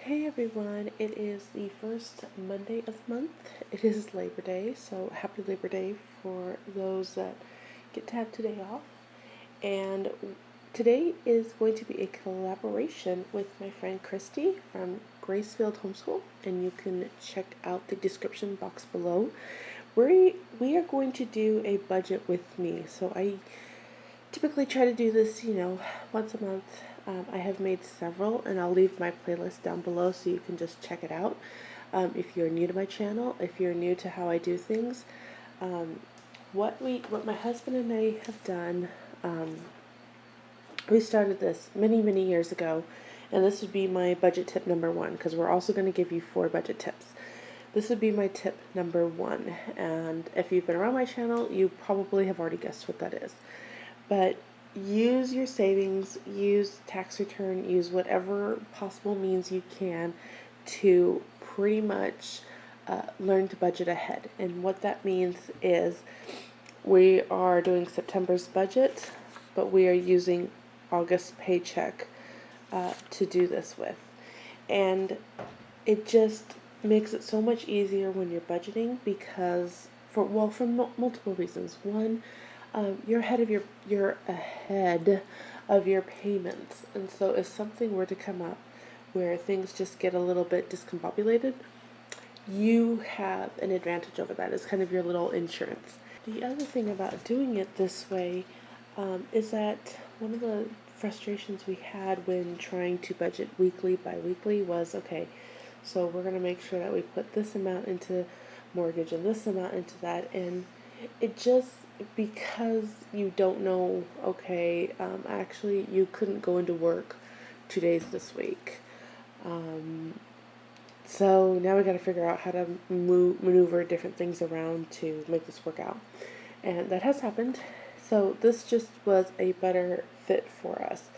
Hey everyone, it is the first Monday of the month. It is Labor Day, so happy Labor Day for those that get to have today off. And today is going to be a collaboration with my friend Christy from Gracefield Homeschool, and you can check out the description box below. We are going to do a budget with me. So I typically try to do this, once a month. I have made several, and I'll leave my playlist down below so you can just check it out. If you're new to my channel, if you're new to how I do things, what my husband and I have done, we started this many years ago, and this would be my budget tip number one, because we're also going to give you 4 budget tips. This would be my tip number 1, and if you've been around my channel, you probably have already guessed what that is. But use your savings, use tax return, use whatever possible means you can to pretty much learn to budget ahead. And what that means is we are doing September's budget, but we are using August's paycheck to do this with. And it just makes it so much easier when you're budgeting because for multiple reasons. One, you're ahead of your payments, and so if something were to come up where things just get a little bit discombobulated, you have an advantage over that. It's kind of your little insurance. The other thing about doing it this way is that one of the frustrations we had when trying to budget weekly by weekly was, okay, so we're going to make sure that we put this amount into mortgage and this amount into that, and it just, because you don't know, okay, actually you couldn't go into work 2 days this week. So now we got to figure out how to maneuver different things around to make this work out. And that has happened. So this just was a better fit for us.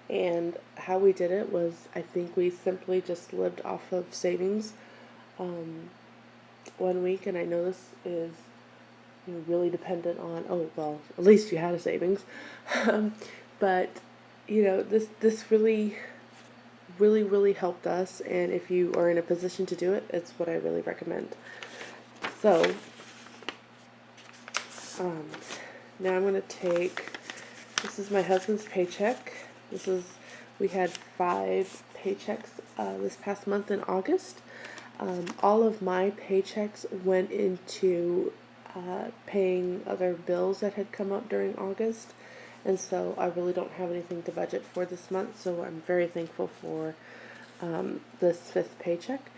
And how we did it was, I think we simply just lived off of savings 1 week. And I know this is really dependent on, at least you had a savings. But, this really helped us, and if you are in a position to do it, it's what I really recommend. So, now I'm going to this is my husband's paycheck. We had 5 paychecks this past month in August. All of my paychecks went into paying other bills that had come up during August, and so I really don't have anything to budget for this month, so I'm very thankful for this 5th paycheck,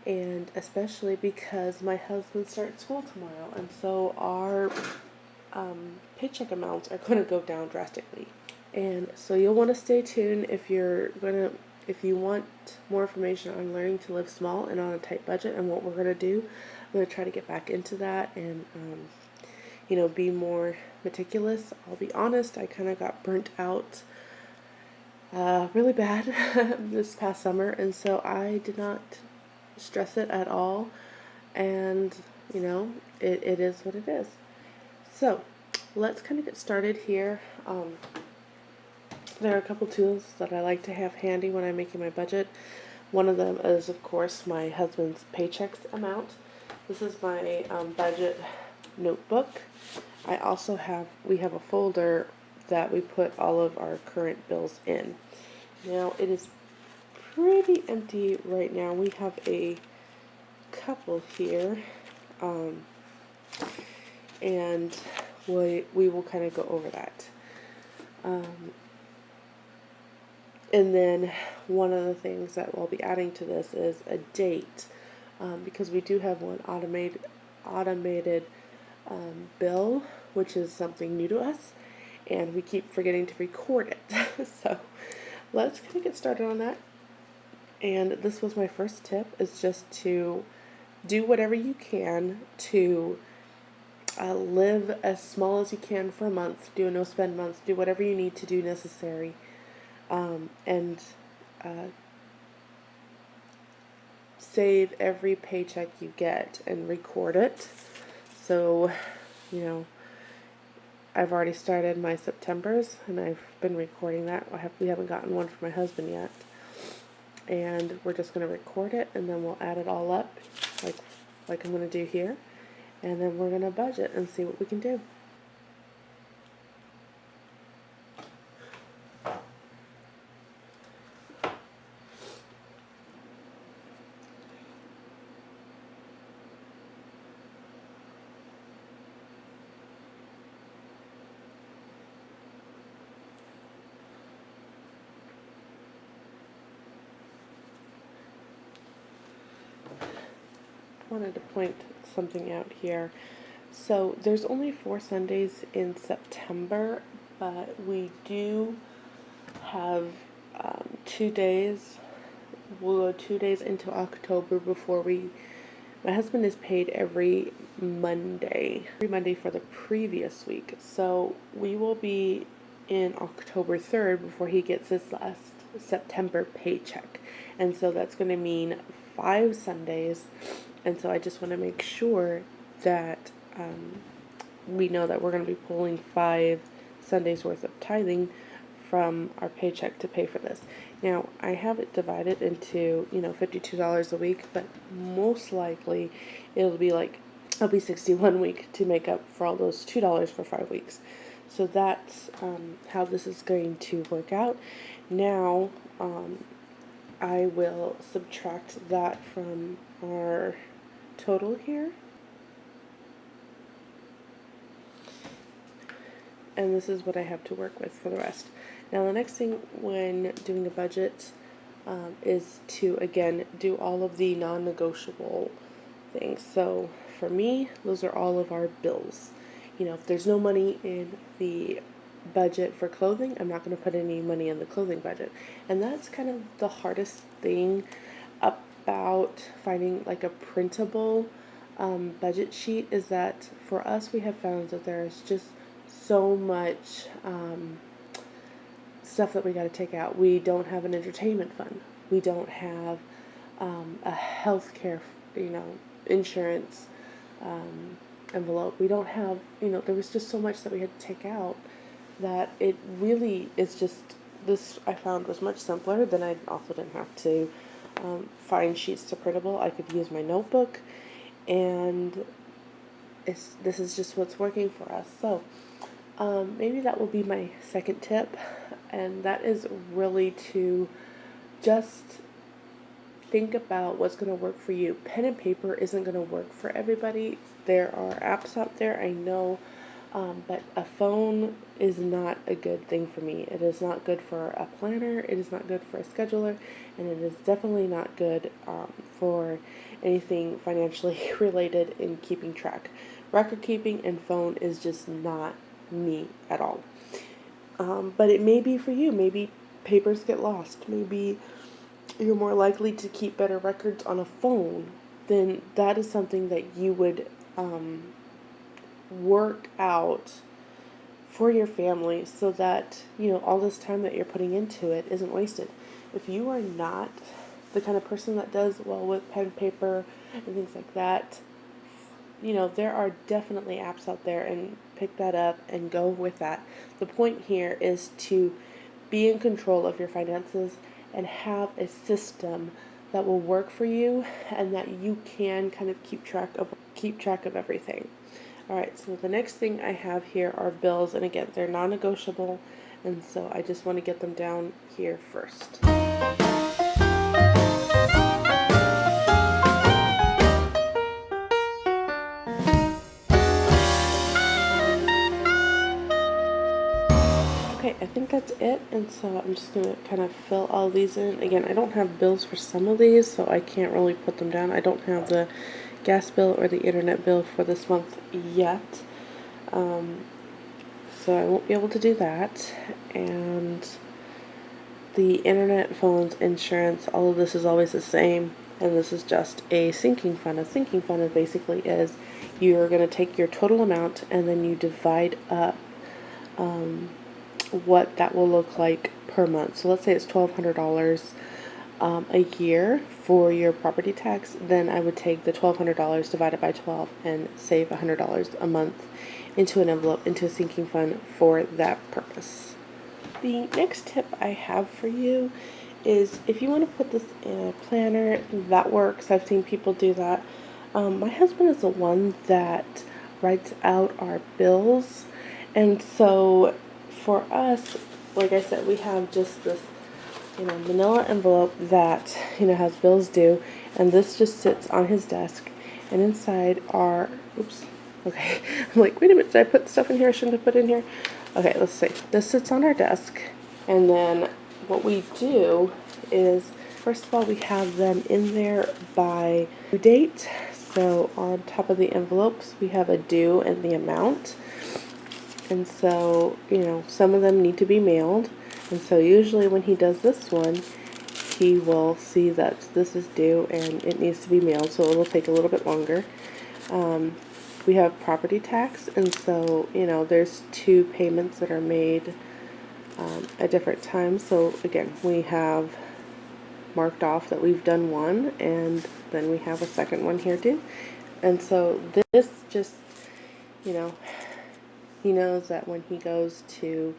and especially because my husband starts school tomorrow, and so our paycheck amounts are going to go down drastically. And so you'll want to stay tuned if you want more information on learning to live small and on a tight budget and what we're going to do. I'm going to try to get back into that and, be more meticulous. I'll be honest, I kind of got burnt out really bad this past summer, and so I did not stress it at all. And, it is what it is. So let's kind of get started here. There are a couple tools that I like to have handy when I'm making my budget. One of them is, of course, my husband's paychecks amount. This is my budget notebook. We have a folder that we put all of our current bills in. Now, it is pretty empty right now. We have a couple here, and we will kind of go over that. And then one of the things that we'll be adding to this is a date, because we do have one automated bill, which is something new to us, and we keep forgetting to record it. So let's kind of get started on that. And this was my first tip, is just to do whatever you can to live as small as you can for a month. Do a no spend month. Do whatever you need to do necessary. And save every paycheck you get and record it. So, I've already started my September's, and I've been recording that. We haven't gotten one for my husband yet. and we're just going to record it, and then we'll add it all up like I'm going to do here, and then we're going to budget and see what we can do. I wanted to point something out here. So there's only 4 Sundays in September, but we do have 2 days. We'll go 2 days into October before my husband is paid every Monday for the previous week. So we will be in October 3rd before he gets his last September paycheck. And so that's going to mean 5 Sundays. And so I just want to make sure that we know that we're going to be pulling 5 Sundays worth of tithing from our paycheck to pay for this. Now, I have it divided into, $52 a week, but most likely it'll be 61 week to make up for all those $2 for 5 weeks. So that's how this is going to work out. Now, I will subtract that from our total here. And this is what I have to work with for the rest. Now the next thing when doing a budget is to, again, do all of the non-negotiable things. So for me, those are all of our bills. If there's no money in the budget for clothing, I'm not going to put any money in the clothing budget. And that's kind of the hardest thing about finding like a printable budget sheet, is that for us, we have found that there's just so much stuff that we got to take out. We don't have an entertainment fund. We don't have a healthcare, insurance envelope. We don't have, there was just so much that we had to take out that it really is just, this I found was much simpler. Then I also didn't have to find sheets to printable. I could use my notebook, and this is just what's working for us. So maybe that will be my second tip, and that is really to just think about what's going to work for you. Pen and paper isn't going to work for everybody. There are apps out there, I know, but a phone is not a good thing for me. It is not good for a planner. It is not good for a scheduler, and it is definitely not good for anything financially related in keeping track. Record keeping and phone is just not me at all. But it may be for you. Maybe papers get lost. Maybe you're more likely to keep better records on a phone. Then that is something that you would work out for your family, so that all this time that you're putting into it isn't wasted. If you are not the kind of person that does well with pen, paper, and things like that, there are definitely apps out there, and pick that up and go with that. The point here is to be in control of your finances and have a system that will work for you, and that you can kind of keep track of everything. All right, so the next thing I have here are bills, and again, they're non-negotiable, and so I just want to get them down here first. Okay, I think that's it, and so I'm just going to kind of fill all these in. Again, I don't have bills for some of these, so I can't really put them down. I don't have the gas bill or the internet bill for this month yet, so I won't be able to do that. And the internet, phones, insurance, all of this is always the same, and this is just a sinking fund. A sinking fund is basically you're going to take your total amount and then you divide up what that will look like per month. So let's say it's $1,200 a year for your property tax. Then I would take the $1,200 divided by 12 and save $100 a month into an envelope, into a sinking fund for that purpose. The next tip I have for you is if you want to put this in a planner, that works. I've seen people do that. My husband is the one that writes out our bills, and so for us, like I said, we have just this, manila envelope that, has bills due, and this just sits on his desk, and inside are, oops, okay, I'm like, wait a minute, did I put stuff in here I shouldn't have put in here? Okay, let's see. This sits on our desk, and then what we do is, first of all, we have them in there by due date. So on top of the envelopes, we have a due and the amount. And so, some of them need to be mailed. And so usually when he does this one, he will see that this is due and it needs to be mailed. So it'll take a little bit longer. We have property tax. And so, there's 2 payments that are made at different times. So again, we have marked off that we've done one, and then we have a second one here too. And so this just, he knows that when he goes to,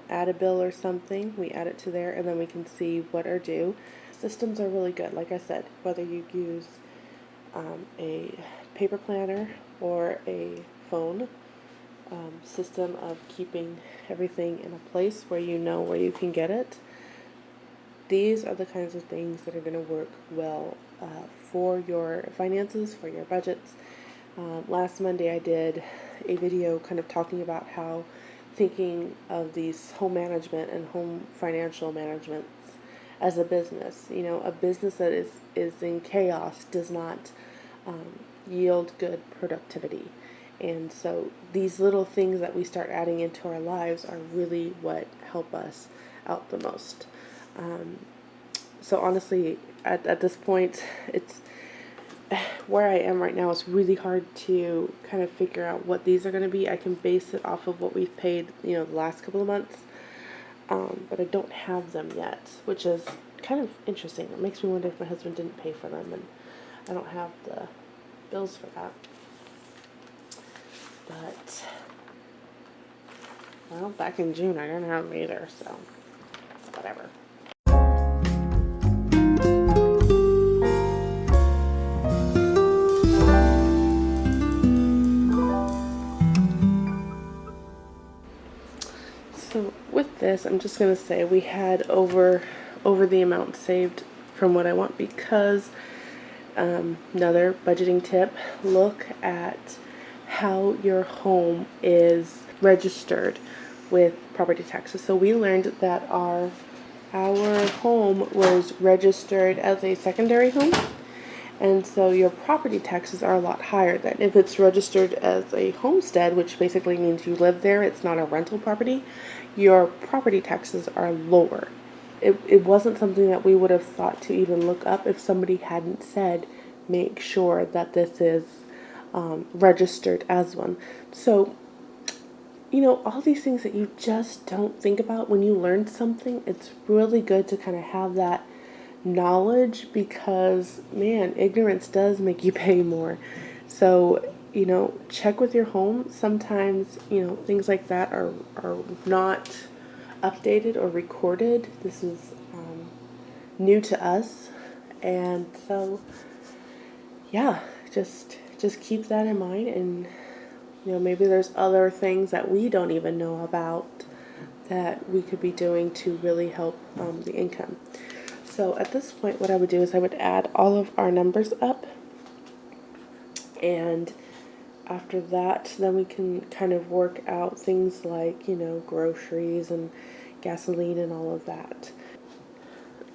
add a bill or something, we add it to there, and then we can see what are due. Systems are really good. Like I said, whether you use a paper planner or a phone system of keeping everything in a place where you know where you can get it, these are the kinds of things that are going to work well for your finances, for your budgets. Last Monday I did a video kind of talking about how thinking of these home management and home financial management as a business. A business that is in chaos does not yield good productivity. And so these little things that we start adding into our lives are really what help us out the most. So honestly, at this point, it's where I am right now. It's really hard to kind of figure out what these are going to be. I can base it off of what we've paid, the last couple of months, but I don't have them yet, which is kind of interesting. It makes me wonder if my husband didn't pay for them, and I don't have the bills for that. But well, back in June I didn't have them either, so whatever. So with this, I'm just going to say we had over the amount saved from what I want, because another budgeting tip, look at how your home is registered with property taxes. So we learned that our home was registered as a secondary home, and so your property taxes are a lot higher than if it's registered as a homestead, which basically means you live there, it's not a rental property. Your property taxes are lower. It wasn't something that we would have thought to even look up if somebody hadn't said, make sure that this is registered as one. So, all these things that you just don't think about when you learn something, it's really good to kind of have that knowledge, because, man, ignorance does make you pay more. So, check with your home. Sometimes, things like that are not updated or recorded. This is new to us, and so yeah, just keep that in mind. And maybe there's other things that we don't even know about that we could be doing to really help the income. So at this point, what I would do is I would add all of our numbers up, and after that, then we can kind of work out things like, groceries and gasoline and all of that.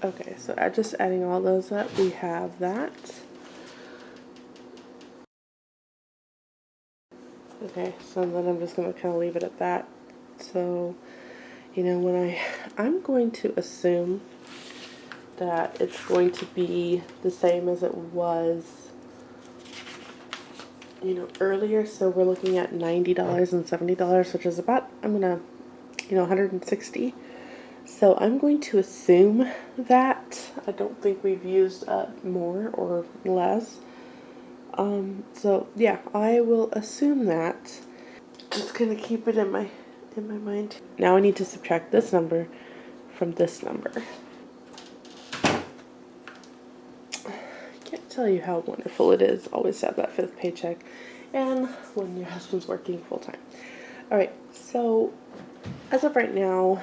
Okay, so just adding all those up, we have that. Okay, so then I'm just going to kind of leave it at that. So, when I'm going to assume that it's going to be the same as it was, earlier. So we're looking at $90 and $70, which is about, $160. So I'm going to assume that. I don't think we've used up more or less. So yeah, I will assume that. Just gonna keep it in my mind. Now I need to subtract this number from this number. tell you how wonderful it is always to have that 5th paycheck, and when your husband's working full-time. All right, so as of right now,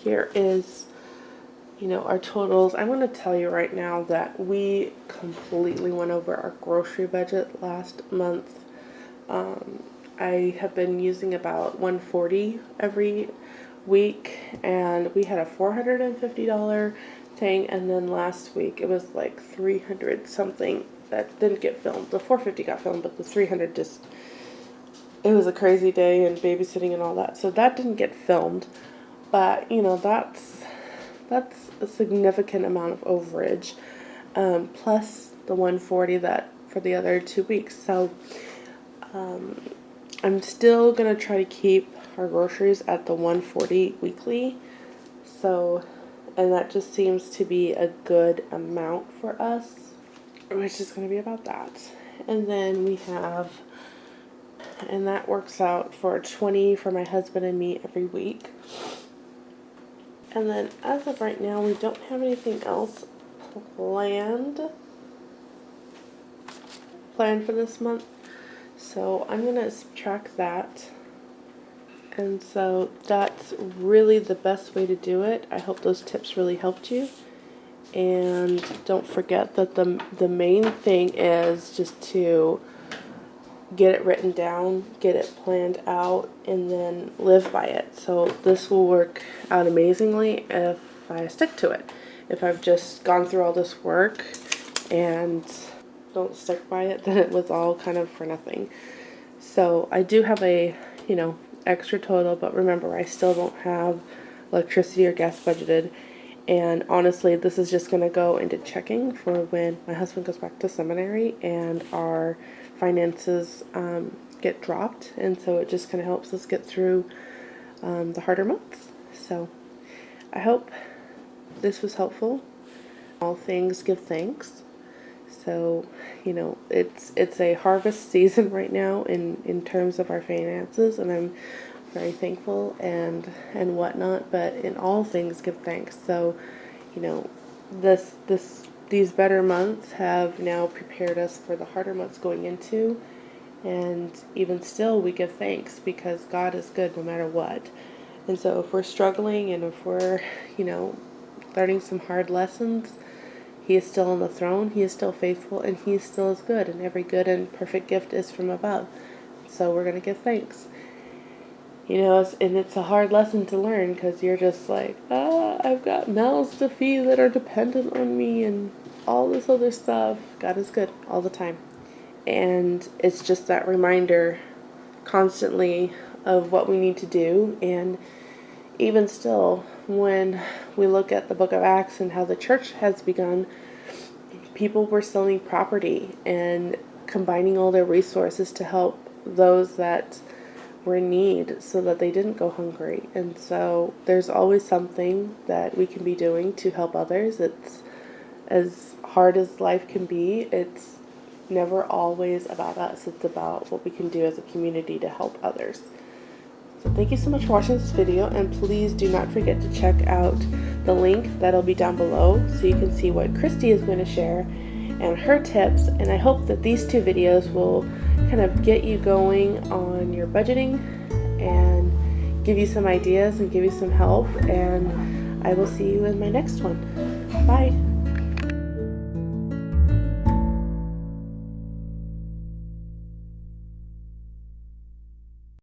here is, our totals. I'm going to tell you right now that we completely went over our grocery budget last month. I have been using about $140 every week, and we had a $450 thing, and then last week it was like 300 something that didn't get filmed. The $450 got filmed, but the 300 just, it was a crazy day and babysitting and all that, so that didn't get filmed. But that's a significant amount of overage, plus the $140 that for the other 2 weeks. So I'm still gonna try to keep our groceries at the $140 weekly. So, and that just seems to be a good amount for us, which is gonna be about that. And then we have, and that works out for $20 for my husband and me every week. And then as of right now, we don't have anything else planned for this month. So I'm going to subtract that. And so that's really the best way to do it. I hope those tips really helped you. And don't forget that the main thing is just to get it written down, get it planned out, and then live by it. So this will work out amazingly if I stick to it. If I've just gone through all this work and don't stick by it, then it was all kind of for nothing. So I do have a, extra total, but remember, I still don't have electricity or gas budgeted. And honestly, this is just going to go into checking for when my husband goes back to seminary and our finances get dropped. And so it just kind of helps us get through the harder months. So I hope this was helpful. All things give thanks. So, it's a harvest season right now in terms of our finances, and I'm very thankful and whatnot, but in all things give thanks. So, these better months have now prepared us for the harder months going into, and even still we give thanks because God is good no matter what. And so if we're struggling and if we're, learning some hard lessons, He is still on the throne, He is still faithful, and He still is good, and every good and perfect gift is from above. So we're going to give thanks. And it's a hard lesson to learn because you're just like, I've got mouths to feed that are dependent on me and all this other stuff. God is good all the time. And it's just that reminder constantly of what we need to do. And even still, when we look at the book of Acts and how the church has begun, people were selling property and combining all their resources to help those that were in need so that they didn't go hungry. And so there's always something that we can be doing to help others. It's as hard as life can be. It's never always about us. It's about what we can do as a community to help others. So thank you so much for watching this video, and please do not forget to check out the link that'll be down below so you can see what Christy is going to share and her tips. And I hope that these 2 videos will kind of get you going on your budgeting and give you some ideas and give you some help. And I will see you in my next one. Bye.